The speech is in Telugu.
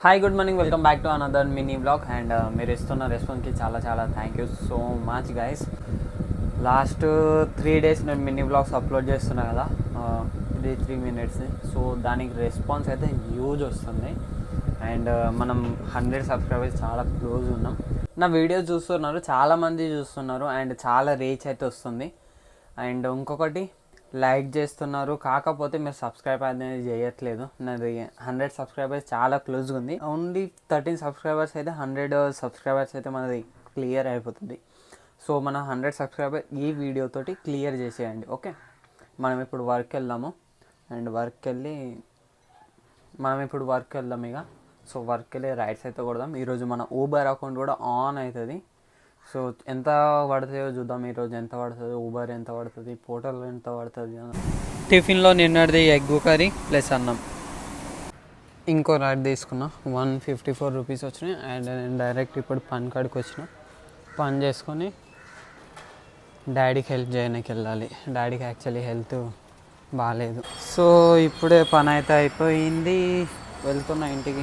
Hi good morning welcome back to another mini blog and మీరు ఇస్తున్న రెస్పాన్స్కి చాలా thank you so much guys. Last 3 days నేను మినీ బ్లాగ్స్ అప్లోడ్ చేస్తున్నా కదా, 3 minutes. సో దానికి రెస్పాన్స్ అయితే హ్యూజ్ వస్తుంది అండ్ మనం 100 సబ్స్క్రైబర్స్ చాలా క్లోజ్ ఉన్నాం. నా వీడియోస్ చూస్తున్నారు, చాలామంది చూస్తున్నారు అండ్ చాలా రీచ్ అయితే వస్తుంది. అండ్ ఇంకొకటి లైక్ చేస్తున్నారు, కాకపోతే మీరు సబ్స్క్రైబ్ అనేది చేయట్లేదు. నాది 100 సబ్స్క్రైబర్స్ చాలా క్లోజ్గా ఉంది. ఓన్లీ 13 సబ్స్క్రైబర్స్ అయితే 100 సబ్స్క్రైబర్స్ అయితే మనది క్లియర్ అయిపోతుంది. సో మన 100 సబ్స్క్రైబర్ ఈ వీడియోతోటి క్లియర్ చేసేయండి. ఓకే, మనం ఇప్పుడు వర్క్ వెళ్దాము అండ్ వర్క్ వెళ్దాం ఇక. సో వర్క్ వెళ్ళి రైట్స్ అయితే కొడదాం. ఈరోజు మన ఊబర్ అకౌంట్ కూడా ఆన్ అవుతుంది. సో ఎంత పడుతుందో చూద్దాం. ఈరోజు ఎంత పడుతుంది, ఊబర్ ఎంత పడుతుంది, పోర్టల్ ఎంత పడుతుంది. టిఫిన్లో నిన్నటిది ఎగ్ కర్రీ ప్లస్ అన్నం. ఇంకో రైడ్ తీసుకున్నా, 154 రూపీస్ వచ్చినాయి. అండ్ నేను డైరెక్ట్ ఇప్పుడు పని కాడికి వచ్చిన, పని చేసుకొని డాడీకి హెల్ప్ చేయడానికి వెళ్ళాలి. డాడీకి యాక్చువల్లీ హెల్త్ బాగాలేదు. సో ఇప్పుడే పని అయితే అయిపోయింది, వెళ్తున్నా ఇంటికి.